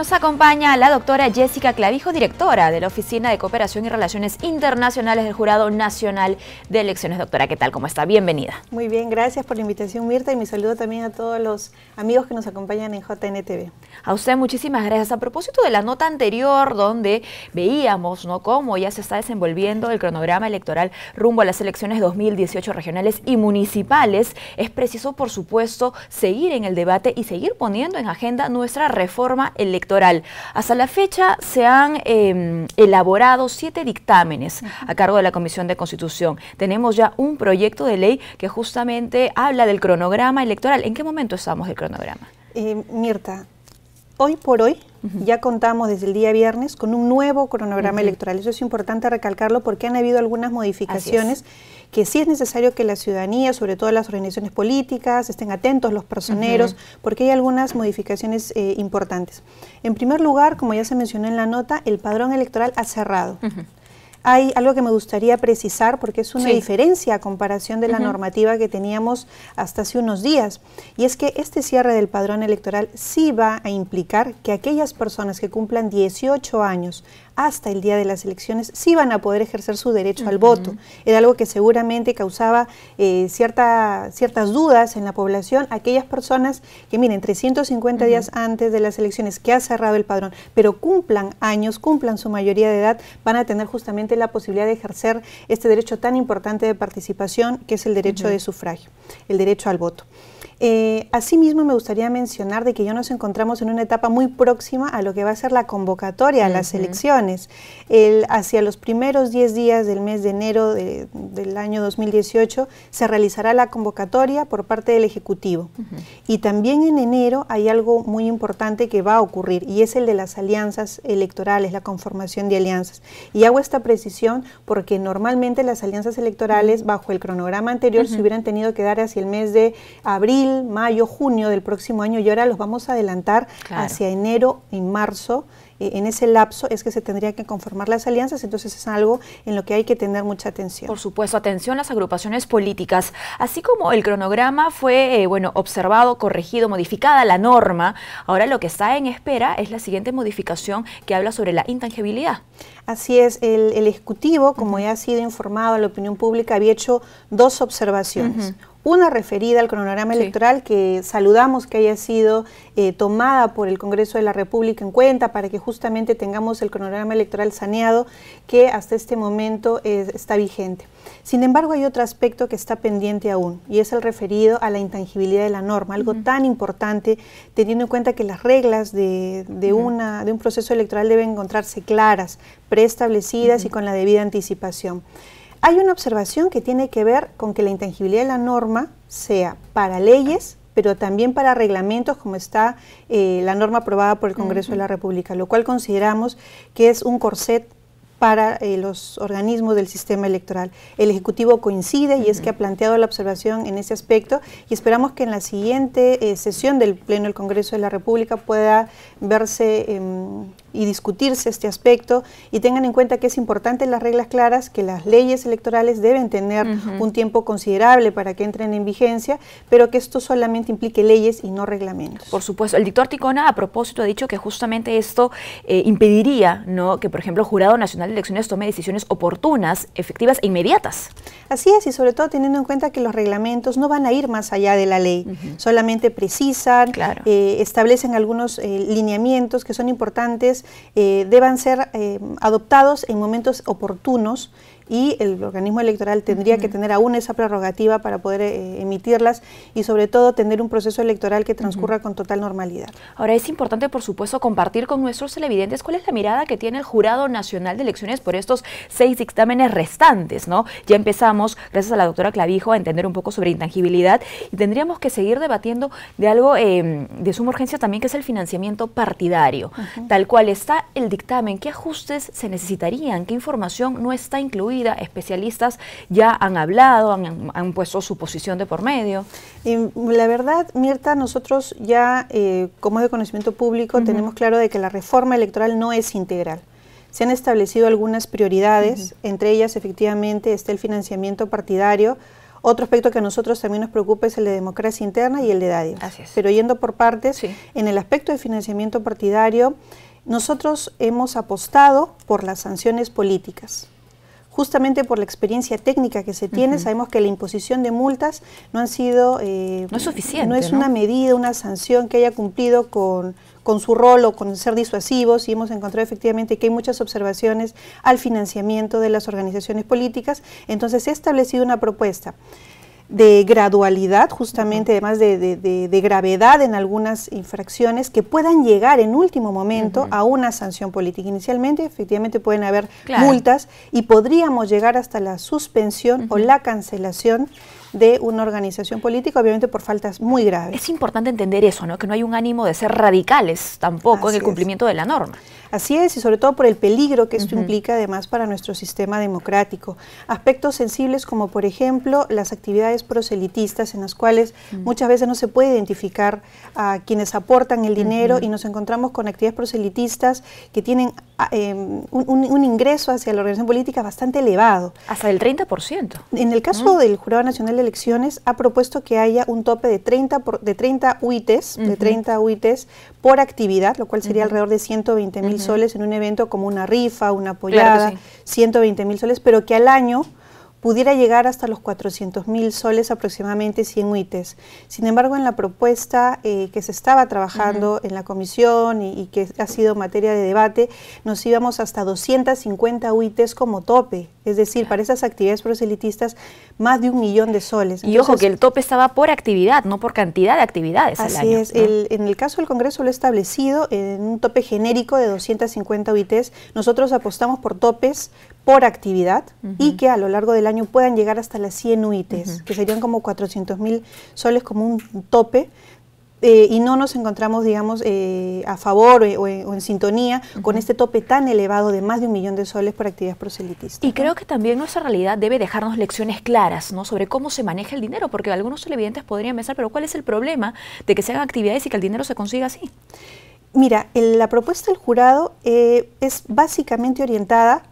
Nos acompaña la doctora Jessica Clavijo, directora de la Oficina de Cooperación y Relaciones Internacionales del Jurado Nacional de Elecciones. Doctora, ¿qué tal? ¿Cómo está? Bienvenida. Muy bien, gracias por la invitación, Mirta, y mi saludo también a todos los amigos que nos acompañan en JNTV. A usted muchísimas gracias. A propósito de la nota anterior, donde veíamos, ¿no?, cómo ya se está desenvolviendo el cronograma electoral rumbo a las elecciones 2018 regionales y municipales, es preciso, por supuesto, seguir en el debate y seguir poniendo en agenda nuestra reforma electoral. Hasta la fecha se han elaborado 7 dictámenes a cargo de la Comisión de Constitución. Tenemos ya un proyecto de ley que justamente habla del cronograma electoral. ¿En qué momento estamos del cronograma? Mirta, hoy por hoy ya contamos desde el día viernes con un nuevo cronograma electoral. Eso es importante recalcarlo porque han habido algunas modificaciones que sí es necesario que la ciudadanía, sobre todo las organizaciones políticas, estén atentos, los personeros, porque hay algunas modificaciones importantes. En primer lugar, como ya se mencionó en la nota, el padrón electoral ha cerrado. Hay algo que me gustaría precisar porque es una diferencia a comparación de la normativa que teníamos hasta hace unos días, y es que este cierre del padrón electoral sí va a implicar que aquellas personas que cumplan 18 años hasta el día de las elecciones sí van a poder ejercer su derecho al voto. Era algo que seguramente causaba ciertas dudas en la población. Aquellas personas que, miren, 350 días antes de las elecciones que ha cerrado el padrón, pero cumplan años, cumplan su mayoría de edad, van a tener justamente la posibilidad de ejercer este derecho tan importante de participación que es el derecho de sufragio, el derecho al voto. Asimismo, me gustaría mencionar de que ya nos encontramos en una etapa muy próxima a lo que va a ser la convocatoria a las elecciones. Hacia los primeros 10 días del mes de enero del año 2018 se realizará la convocatoria por parte del Ejecutivo. Y también en enero hay algo muy importante que va a ocurrir, y es el de las alianzas electorales, la conformación de alianzas. Y hago esta precisión porque normalmente las alianzas electorales bajo el cronograma anterior se hubieran tenido que dar hacia el mes de abril, mayo, junio del próximo año, y ahora los vamos a adelantar hacia enero y marzo. En ese lapso es que se tendría que conformar las alianzas, entonces es algo en lo que hay que tener mucha atención. Por supuesto, atención a las agrupaciones políticas. Así como el cronograma fue observado, corregido, modificada la norma, ahora lo que está en espera es la siguiente modificación que habla sobre la intangibilidad. Así es, el Ejecutivo, como ya ha sido informado a la opinión pública, había hecho 2 observaciones. Una referida al cronograma electoral, que saludamos que haya sido tomada por el Congreso de la República en cuenta para que justamente tengamos el cronograma electoral saneado que hasta este momento está vigente. Sin embargo, hay otro aspecto que está pendiente aún, y es el referido a la intangibilidad de la norma, algo tan importante, teniendo en cuenta que las reglas de un proceso electoral deben encontrarse claras, preestablecidas y con la debida anticipación. Hay una observación que tiene que ver con que la intangibilidad de la norma sea para leyes, pero también para reglamentos, como está la norma aprobada por el Congreso de la República, lo cual consideramos que es un corset para los organismos del sistema electoral. El Ejecutivo coincide y es que ha planteado la observación en ese aspecto, y esperamos que en la siguiente sesión del Pleno del Congreso de la República pueda verse y discutirse este aspecto, y tengan en cuenta que es importante las reglas claras, que las leyes electorales deben tener un tiempo considerable para que entren en vigencia, pero que esto solamente implique leyes y no reglamentos. Por supuesto. El dictor Ticona, a propósito, ha dicho que justamente esto impediría, ¿no?, que, por ejemplo, el Jurado Nacional de Elecciones tome decisiones oportunas, efectivas e inmediatas. Así es, y sobre todo teniendo en cuenta que los reglamentos no van a ir más allá de la ley, solamente precisan, establecen algunos lineamientos que son importantes, deban ser adoptados en momentos oportunos, y el organismo electoral tendría que tener aún esa prerrogativa para poder emitirlas, y sobre todo tener un proceso electoral que transcurra con total normalidad. Ahora, es importante, por supuesto, compartir con nuestros televidentes cuál es la mirada que tiene el Jurado Nacional de Elecciones por estos 6 dictámenes restantes, ¿no? Ya empezamos, gracias a la doctora Clavijo, a entender un poco sobre intangibilidad, y tendríamos que seguir debatiendo de algo de suma urgencia también, que es el financiamiento partidario. Tal cual está el dictamen, ¿qué ajustes se necesitarían? ¿Qué información no está incluida? Especialistas ya han hablado, han puesto su posición de por medio. La verdad, Mirta, nosotros ya, como es de conocimiento público, tenemos claro de que la reforma electoral no es integral. Se han establecido algunas prioridades, entre ellas efectivamente está el financiamiento partidario. Otro aspecto que a nosotros también nos preocupa es el de democracia interna y el de dádivas. Así es. Pero yendo por partes, Sí. en el aspecto de financiamiento partidario, nosotros hemos apostado por las sanciones políticas. Justamente por la experiencia técnica que se tiene, sabemos que la imposición de multas no han sido... no es suficiente, no es ¿no? una medida, una sanción que haya cumplido con su rol o con ser disuasivos, y hemos encontrado efectivamente que hay muchas observaciones al financiamiento de las organizaciones políticas. Entonces se ha establecido una propuesta de gradualidad, justamente, además de gravedad en algunas infracciones que puedan llegar en último momento a una sanción política. Inicialmente, efectivamente, pueden haber multas y podríamos llegar hasta la suspensión o la cancelación de una organización política, obviamente por faltas muy graves. Es importante entender eso, ¿no? Que no hay un ánimo de ser radicales tampoco en el cumplimiento de la norma. Así es, y sobre todo por el peligro que esto implica además para nuestro sistema democrático. Aspectos sensibles como, por ejemplo, las actividades proselitistas, en las cuales muchas veces no se puede identificar a quienes aportan el dinero, y nos encontramos con actividades proselitistas que tienen un ingreso hacia la organización política bastante elevado. Hasta del 30%. En el caso del Jurado Nacional de Elecciones, ha propuesto que haya un tope de 30 UITs, de 30 UITs por actividad, lo cual sería alrededor de 120.000 soles en un evento como una rifa, una apoyada, 120.000 soles, pero que al año pudiera llegar hasta los 400.000 soles, aproximadamente 100 UITs. Sin embargo, en la propuesta que se estaba trabajando en la comisión y que ha sido materia de debate, nos íbamos hasta 250 UITs como tope. Es decir, para esas actividades proselitistas, más de 1 millón de soles. Entonces, y ojo, que el tope estaba por actividad, no por cantidad de actividades al año. Así es. En el caso del Congreso lo ha establecido en un tope genérico de 250 UITs. Nosotros apostamos por topes por actividad y que a lo largo del año puedan llegar hasta las 100 UITs, que serían como 400.000 soles como un tope. Y no nos encontramos, digamos, a favor o en sintonía con este tope tan elevado de más de 1 millón de soles por actividades proselitistas. Y creo que también nuestra realidad debe dejarnos lecciones claras, ¿no?, sobre cómo se maneja el dinero, porque algunos televidentes podrían pensar, pero ¿cuál es el problema de que se hagan actividades y que el dinero se consiga así? Mira, la propuesta del jurado es básicamente orientada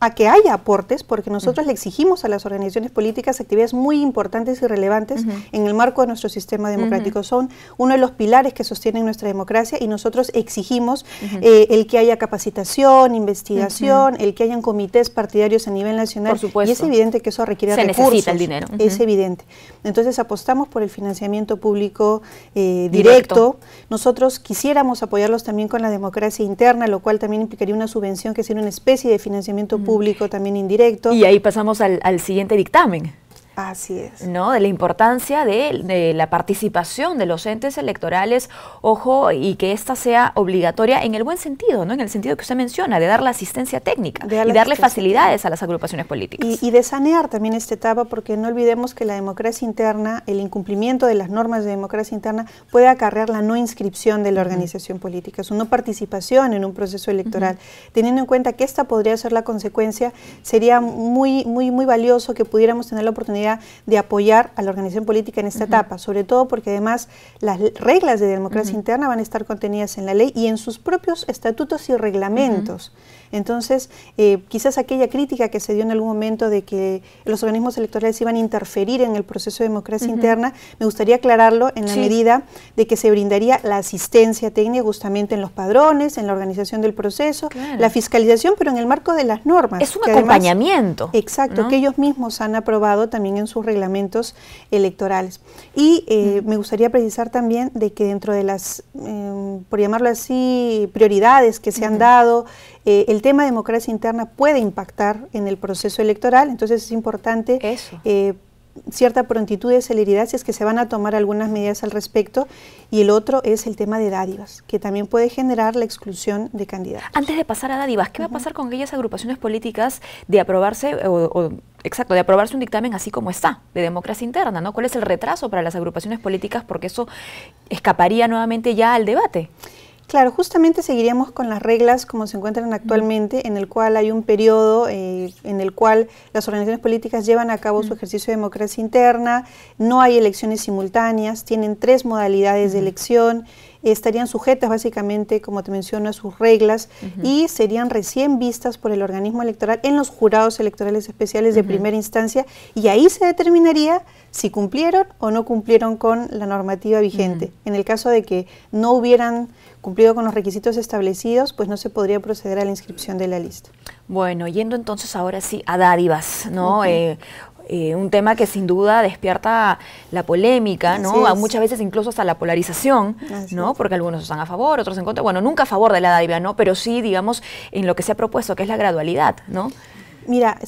a que haya aportes, porque nosotros le exigimos a las organizaciones políticas actividades muy importantes y relevantes en el marco de nuestro sistema democrático. Son uno de los pilares que sostienen nuestra democracia, y nosotros exigimos el que haya capacitación, investigación, el que hayan comités partidarios a nivel nacional. Por supuesto. Y es evidente que eso requiere recursos. Se necesita el dinero. Es evidente. Entonces apostamos por el financiamiento público directo. Nosotros quisiéramos apoyarlos también con la democracia interna, lo cual también implicaría una subvención que sería una especie de financiamiento público también indirecto. Y ahí pasamos al siguiente dictamen. Así es. ¿No? De la importancia de la participación de los entes electorales, ojo, y que ésta sea obligatoria en el buen sentido, ¿no? En el sentido que usted menciona, de dar la asistencia técnica y darle facilidades a las agrupaciones políticas. Y de sanear también esta etapa, porque no olvidemos que la democracia interna, el incumplimiento de las normas de democracia interna puede acarrear la no inscripción de la organización política, su no participación en un proceso electoral. Teniendo en cuenta que esta podría ser la consecuencia, sería muy valioso que pudiéramos tener la oportunidad de apoyar a la organización política en esta etapa, sobre todo porque además las reglas de democracia interna van a estar contenidas en la ley y en sus propios estatutos y reglamentos. Entonces, quizás aquella crítica que se dio en algún momento de que los organismos electorales iban a interferir en el proceso de democracia interna, me gustaría aclararlo en la medida de que se brindaría la asistencia técnica justamente en los padrones, en la organización del proceso, la fiscalización, pero en el marco de las normas. Es un acompañamiento. Además, exacto, ¿no? Que ellos mismos han aprobado también en sus reglamentos electorales. Y me gustaría precisar también de que dentro de las, por llamarlo así, prioridades que se han dado, el tema de democracia interna puede impactar en el proceso electoral, entonces es importante cierta prontitud y celeridad si es que se van a tomar algunas medidas al respecto. Y el otro es el tema de dádivas, que también puede generar la exclusión de candidatos. Antes de pasar a dádivas, ¿qué va a pasar con aquellas agrupaciones políticas de aprobarse de aprobarse un dictamen así como está, de democracia interna, ¿no? ¿Cuál es el retraso para las agrupaciones políticas? Porque eso escaparía nuevamente ya al debate. Claro, justamente seguiríamos con las reglas como se encuentran actualmente, en el cual hay un periodo en el cual las organizaciones políticas llevan a cabo su ejercicio de democracia interna, no hay elecciones simultáneas, tienen 3 modalidades de elección, estarían sujetas básicamente, como te menciono, a sus reglas y serían recién vistas por el organismo electoral en los jurados electorales especiales de primera instancia, y ahí se determinaría si cumplieron o no cumplieron con la normativa vigente. En el caso de que no hubieran cumplido con los requisitos establecidos, pues no se podría proceder a la inscripción de la lista. Bueno, yendo entonces ahora sí a dádivas, ¿no? Un tema que sin duda despierta la polémica, ¿no? Muchas veces incluso hasta la polarización, ¿no? Porque algunos están a favor, otros en contra. Bueno, nunca a favor de la dádiva, ¿no? Pero sí, digamos, en lo que se ha propuesto, que es la gradualidad, ¿no? Mira,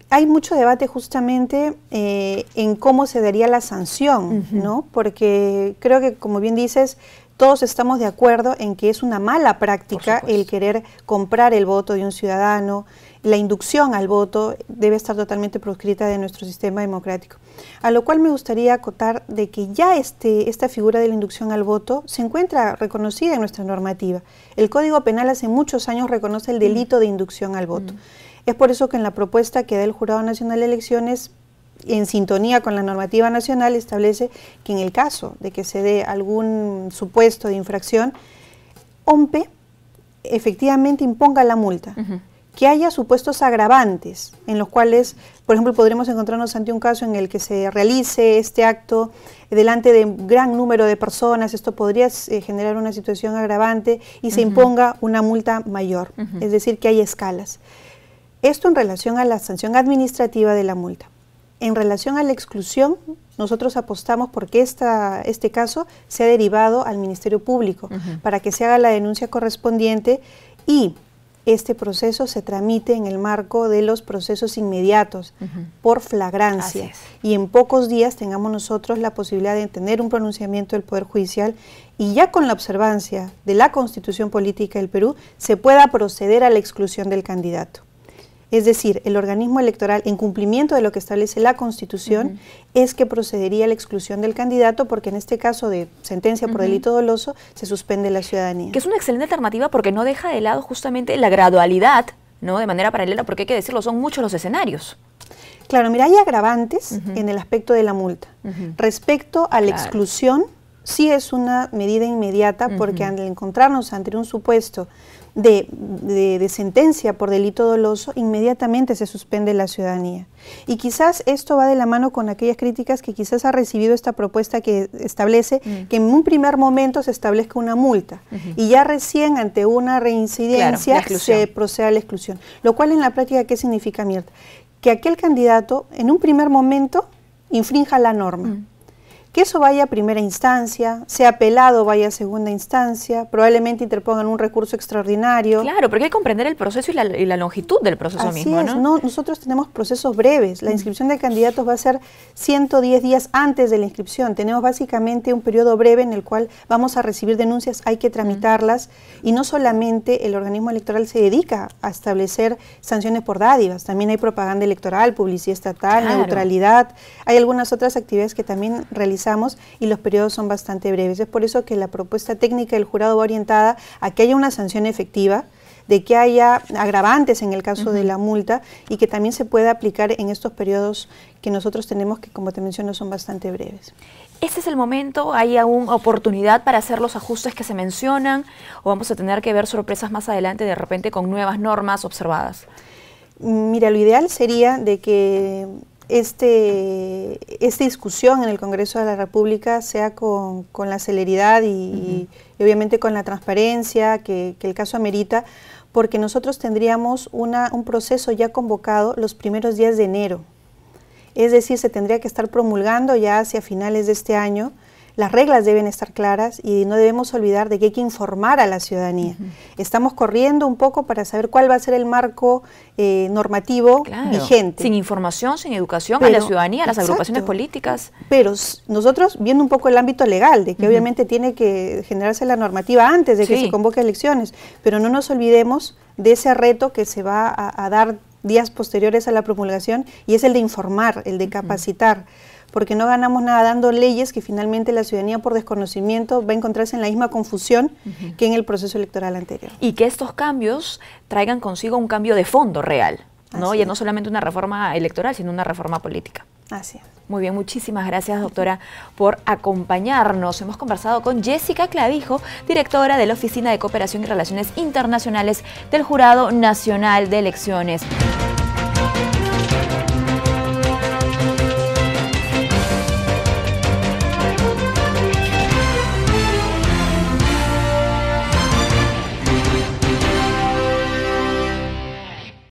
hay mucho debate justamente en cómo se daría la sanción, ¿no? Porque creo que, como bien dices, todos estamos de acuerdo en que es una mala práctica el querer comprar el voto de un ciudadano. La inducción al voto debe estar totalmente proscrita de nuestro sistema democrático. A lo cual me gustaría acotar de que ya esta figura de la inducción al voto se encuentra reconocida en nuestra normativa. El Código Penal hace muchos años reconoce el delito de inducción al voto. Es por eso que en la propuesta que da el Jurado Nacional de Elecciones, en sintonía con la normativa nacional, establece que en el caso de que se dé algún supuesto de infracción, OMPE efectivamente imponga la multa. Que haya supuestos agravantes en los cuales, por ejemplo, podremos encontrarnos ante un caso en el que se realice este acto delante de un gran número de personas. Esto podría generar una situación agravante y se imponga una multa mayor, es decir, que haya escalas. Esto en relación a la sanción administrativa de la multa. En relación a la exclusión, nosotros apostamos porque este caso se ha derivado al Ministerio Público para que se haga la denuncia correspondiente y este proceso se tramite en el marco de los procesos inmediatos por flagrancia y en pocos días tengamos nosotros la posibilidad de tener un pronunciamiento del Poder Judicial y ya con la observancia de la Constitución Política del Perú se pueda proceder a la exclusión del candidato. Es decir, el organismo electoral, en cumplimiento de lo que establece la Constitución, es que procedería a la exclusión del candidato porque en este caso de sentencia por delito doloso se suspende la ciudadanía. Que es una excelente alternativa porque no deja de lado justamente la gradualidad, ¿no? De manera paralela, porque hay que decirlo, son muchos los escenarios. Claro, mira, hay agravantes en el aspecto de la multa. Respecto a la exclusión, sí es una medida inmediata porque al encontrarnos ante un supuesto de sentencia por delito doloso, inmediatamente se suspende la ciudadanía. Y quizás esto va de la mano con aquellas críticas que quizás ha recibido esta propuesta que establece que en un primer momento se establezca una multa y ya recién ante una reincidencia se procede a la exclusión. Lo cual en la práctica, ¿qué significa, Mirta? Que aquel candidato en un primer momento infrinja la norma. Que eso vaya a primera instancia, sea apelado, vaya a segunda instancia, probablemente interpongan un recurso extraordinario. Claro, porque hay que comprender el proceso y la longitud del proceso mismo, ¿no? No, nosotros tenemos procesos breves. La inscripción de candidatos va a ser 110 días antes de la inscripción. Tenemos básicamente un periodo breve en el cual vamos a recibir denuncias, hay que tramitarlas, y no solamente el organismo electoral se dedica a establecer sanciones por dádivas, también hay propaganda electoral, publicidad estatal, neutralidad, hay algunas otras actividades que también realizamos y los periodos son bastante breves. Es por eso que la propuesta técnica del jurado va orientada a que haya una sanción efectiva, de que haya agravantes en el caso de la multa y que también se pueda aplicar en estos periodos que nosotros tenemos que, como te menciono, son bastante breves. ¿Este es el momento? ¿Hay aún oportunidad para hacer los ajustes que se mencionan o vamos a tener que ver sorpresas más adelante de repente con nuevas normas observadas? Mira, lo ideal sería de que esta discusión en el Congreso de la República sea con la celeridad y obviamente con la transparencia que el caso amerita, porque nosotros tendríamos un proceso ya convocado los primeros días de enero. Es decir, se tendría que estar promulgando ya hacia finales de este año. Las reglas deben estar claras y no debemos olvidar de que hay que informar a la ciudadanía. Estamos corriendo un poco para saber cuál va a ser el marco normativo vigente. Sin información, sin educación a la ciudadanía, a las agrupaciones políticas. Pero nosotros, viendo un poco el ámbito legal, de que obviamente tiene que generarse la normativa antes de que se convoque elecciones, pero no nos olvidemos de ese reto que se va a dar días posteriores a la promulgación y es el de informar, el de capacitar. Porque no ganamos nada dando leyes que finalmente la ciudadanía por desconocimiento va a encontrarse en la misma confusión que en el proceso electoral anterior. Y que estos cambios traigan consigo un cambio de fondo real, ¿no? Ya no solamente una reforma electoral, sino una reforma política. Así es. Muy bien, muchísimas gracias, doctora, por acompañarnos. Hemos conversado con Jessica Clavijo, directora de la Oficina de Cooperación y Relaciones Internacionales del Jurado Nacional de Elecciones.